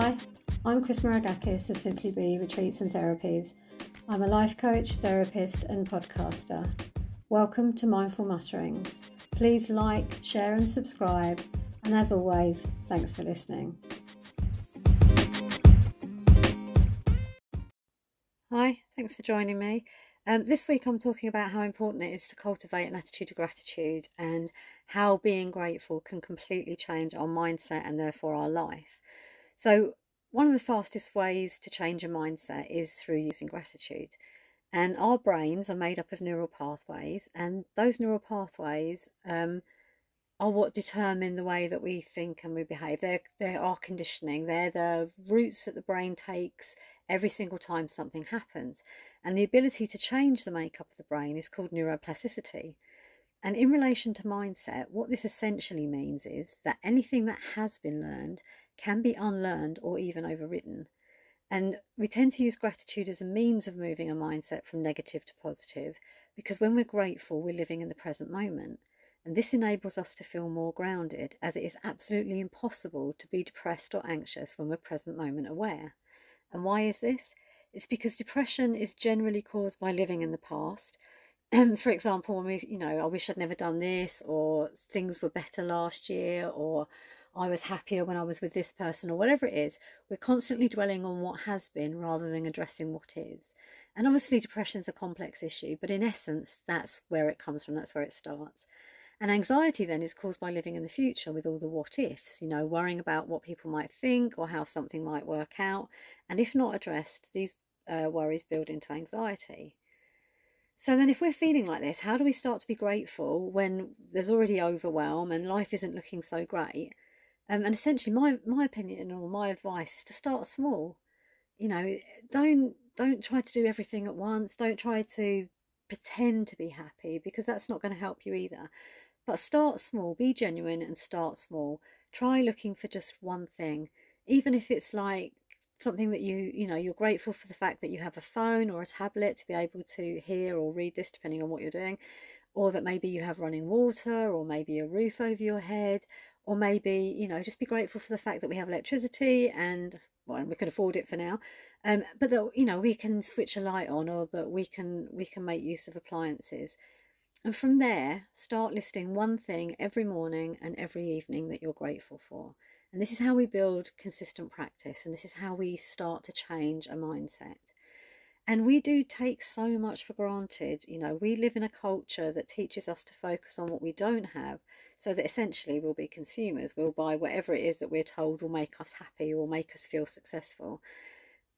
Hi, I'm Chris Maragkakis of Simply Be Retreats and Therapies. I'm a life coach, therapist and podcaster. Welcome to Mindful Mutterings. Please like, share and subscribe. And as always, thanks for listening. Hi, thanks for joining me. This week I'm talking about how important it is to cultivate an attitude of gratitude and how being grateful can completely change our mindset and therefore our life. So one of the fastest ways to change a mindset is through using gratitude. And our brains are made up of neural pathways, and those neural pathways are what determine the way that we think and we behave. They're our conditioning. They're the routes that the brain takes every single time something happens. And the ability to change the makeup of the brain is called neuroplasticity. And in relation to mindset, what this essentially means is that anything that has been learned can be unlearned or even overridden. And we tend to use gratitude as a means of moving a mindset from negative to positive, because when we're grateful, we're living in the present moment. And this enables us to feel more grounded, as it is absolutely impossible to be depressed or anxious when we're present moment aware. And why is this? It's because depression is generally caused by living in the past. For example, when I wish I'd never done this, or things were better last year, or I was happier when I was with this person, or whatever it is, we're constantly dwelling on what has been rather than addressing what is. And obviously depression is a complex issue, but in essence, that's where it comes from, that's where it starts. And anxiety then is caused by living in the future with all the what ifs, worrying about what people might think or how something might work out. And if not addressed, these worries build into anxiety. So then if we're feeling like this, how do we start to be grateful when there's already overwhelm and life isn't looking so great? And essentially my opinion or my advice is to start small. Don't try to do everything at once. Don't try to pretend to be happy, because that's not going to help you either. But start small, be genuine and start small. Try looking for just one thing, even if it's like something that you're grateful for the fact that you have a phone or a tablet to be able to hear or read this, depending on what you're doing, or that maybe you have running water, or maybe a roof over your head, or maybe, just be grateful for the fact that we have electricity and, well, we can afford it for now, but that, we can switch a light on, or that we can make use of appliances. And from there, start listing one thing every morning and every evening that you're grateful for. And this is how we build consistent practice, and this is how we start to change a mindset. And we do take so much for granted. We live in a culture that teaches us to focus on what we don't have, so that essentially we'll be consumers. We'll buy whatever it is that we're told will make us happy or make us feel successful.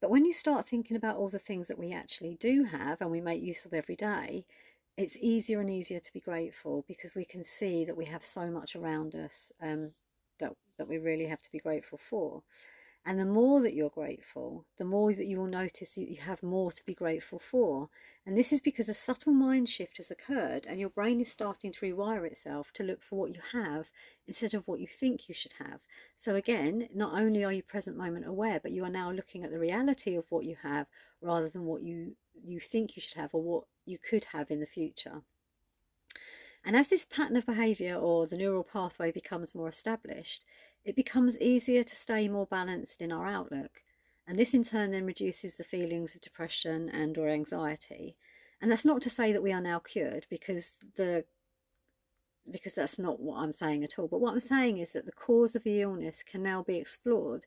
But when you start thinking about all the things that we actually do have and we make use of every day, it's easier and easier to be grateful, because we can see that we have so much around us that we really have to be grateful for. And the more that you're grateful, the more that you will notice that you have more to be grateful for. And this is because a subtle mind shift has occurred, and your brain is starting to rewire itself to look for what you have instead of what you think you should have. So again, not only are you present moment aware, but you are now looking at the reality of what you have rather than what you think you should have or what you could have in the future. And as this pattern of behaviour, or the neural pathway, becomes more established, it becomes easier to stay more balanced in our outlook. And this in turn then reduces the feelings of depression and or anxiety. And that's not to say that we are now cured, because that's not what I'm saying at all. But what I'm saying is that the cause of the illness can now be explored,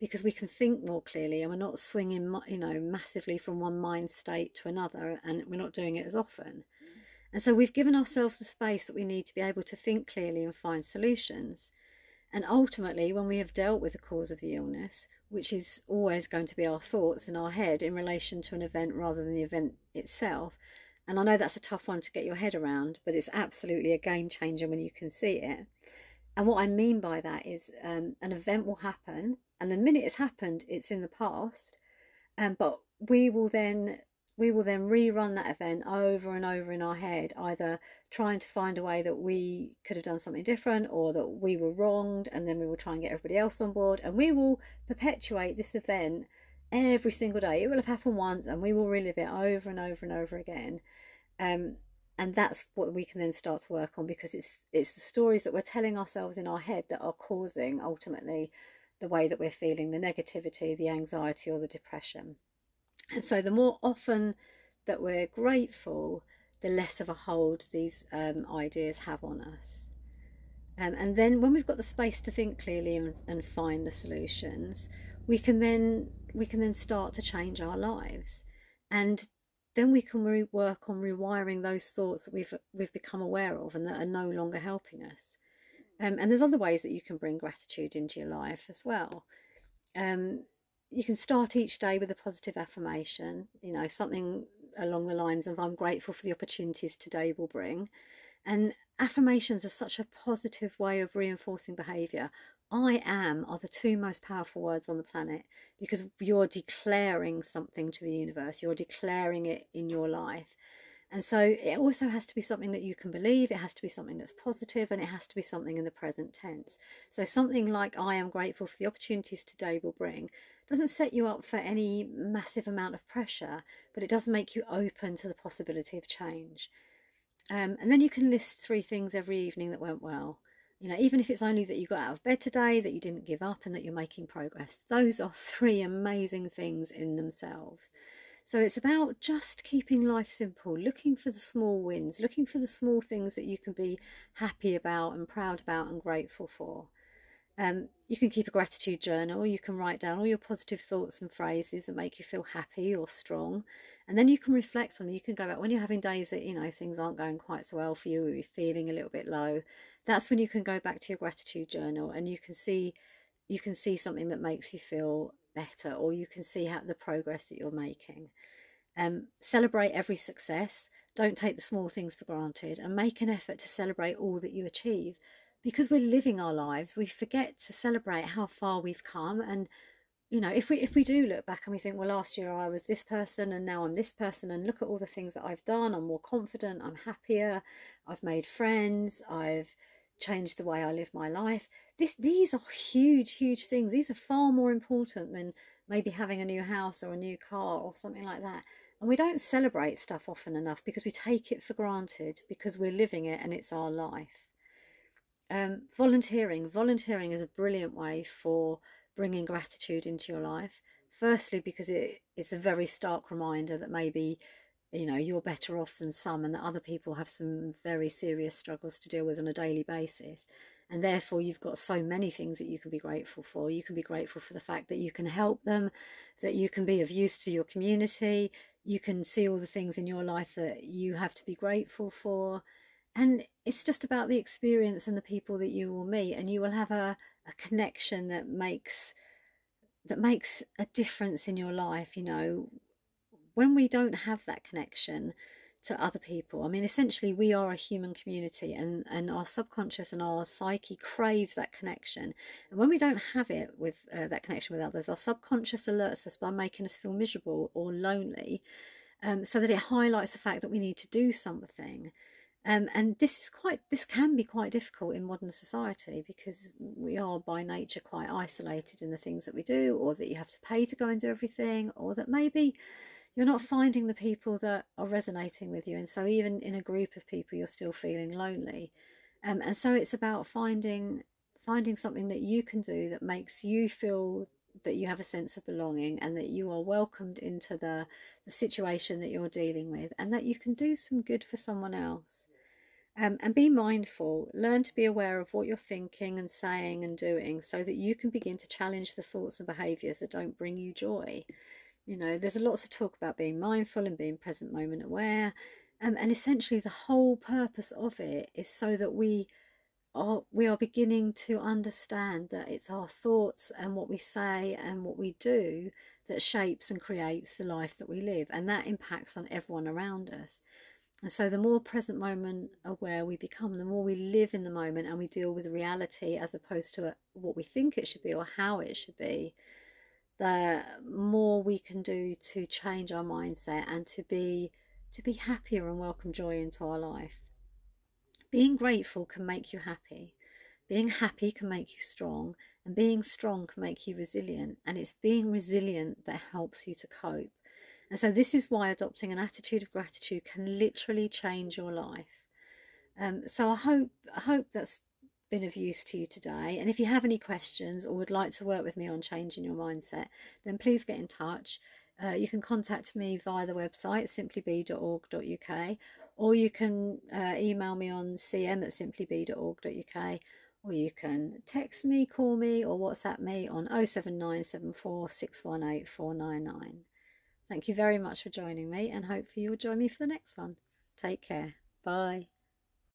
because we can think more clearly, and we're not swinging, massively from one mind state to another, and we're not doing it as often. And so we've given ourselves the space that we need to be able to think clearly and find solutions. And ultimately, when we have dealt with the cause of the illness, which is always going to be our thoughts in our head in relation to an event rather than the event itself, and I know that's a tough one to get your head around, but it's absolutely a game changer when you can see it. And what I mean by that is an event will happen, and the minute it's happened, it's in the past, but we will then rerun that event over and over in our head, either trying to find a way that we could have done something different, or that we were wronged, and then we will try and get everybody else on board, and we will perpetuate this event every single day. It will have happened once, and we will relive it over and over and over again. And that's what we can then start to work on, because it's the stories that we're telling ourselves in our head that are causing ultimately the way that we're feeling, the negativity, the anxiety, or the depression. And so the more often that we're grateful, the less of a hold these ideas have on us. And then when we've got the space to think clearly and find the solutions, we can then start to change our lives, and then we can work on rewiring those thoughts that we've become aware of and that are no longer helping us. And there's other ways that you can bring gratitude into your life as well. You can start each day with a positive affirmation, something along the lines of "I'm grateful for the opportunities today will bring." And affirmations are such a positive way of reinforcing behaviour. I am are the two most powerful words on the planet, because you're declaring something to the universe, you're declaring it in your life. And so it also has to be something that you can believe, it has to be something that's positive, and it has to be something in the present tense. So something like "I am grateful for the opportunities today will bring" doesn't set you up for any massive amount of pressure, but it does make you open to the possibility of change. And then you can list 3 things every evening that went well. Even if it's only that you got out of bed today, that you didn't give up, and that you're making progress. Those are 3 amazing things in themselves. So it's about just keeping life simple, looking for the small wins, looking for the small things that you can be happy about and proud about and grateful for. You can keep a gratitude journal. You can write down all your positive thoughts and phrases that make you feel happy or strong, and then you can reflect on them. You can go back when you're having days that things aren't going quite so well for you, or you're feeling a little bit low. That's when you can go back to your gratitude journal, and you can see something that makes you feel better, or you can see the progress that you're making. Celebrate every success. Don't take the small things for granted, and make an effort to celebrate all that you achieve. Because we're living our lives, we forget to celebrate how far we've come. And if we do look back and we think, well, last year I was this person and now I'm this person, and look at all the things that I've done, I'm more confident, I'm happier, I've made friends, I've changed the way I live my life. These are huge things. These are far more important than maybe having a new house or a new car or something like that. And we don't celebrate stuff often enough because we take it for granted, because we're living it and it's our life. Volunteering is a brilliant way for bringing gratitude into your life. Firstly, because it's a very stark reminder that maybe you're better off than some, and that other people have some very serious struggles to deal with on a daily basis, and therefore you've got so many things that you can be grateful for. You can be grateful for the fact that you can help them, that you can be of use to your community, you can see all the things in your life that you have to be grateful for. And it's just about the experience and the people that you will meet, and you will have a connection that makes a difference in your life. When we don't have that connection to other people, I mean, essentially we are a human community, and our subconscious and our psyche craves that connection. And when we don't have it with that connection with others, our subconscious alerts us by making us feel miserable or lonely, so that it highlights the fact that we need to do something. And this can be quite difficult in modern society, because we are by nature quite isolated in the things that we do, or that you have to pay to go and do everything, or that maybe you're not finding the people that are resonating with you, and so even in a group of people you're still feeling lonely. And so it's about finding something that you can do that makes you feel that you have a sense of belonging, and that you are welcomed into the situation that you're dealing with, and that you can do some good for someone else. And be mindful. Learn to be aware of what you're thinking and saying and doing, so that you can begin to challenge the thoughts and behaviours that don't bring you joy. There's lots of talk about being mindful and being present moment aware, and essentially the whole purpose of it is so that we are beginning to understand that it's our thoughts and what we say and what we do that shapes and creates the life that we live, and that impacts on everyone around us. And so the more present moment aware we become, the more we live in the moment and we deal with reality as opposed to what we think it should be or how it should be, the more we can do to change our mindset and to be happier and welcome joy into our life. Being grateful can make you happy. Being happy can make you strong, and being strong can make you resilient. And it's being resilient that helps you to cope. And so this is why adopting an attitude of gratitude can literally change your life. So I hope that's been of use to you today. And if you have any questions or would like to work with me on changing your mindset, then please get in touch. You can contact me via the website simplybe.org.uk, or you can email me on cm@simplybe.org.uk, or you can text me, call me, or WhatsApp me on 07974 618 499. Thank you very much for joining me, and hopefully you'll join me for the next one. Take care. Bye.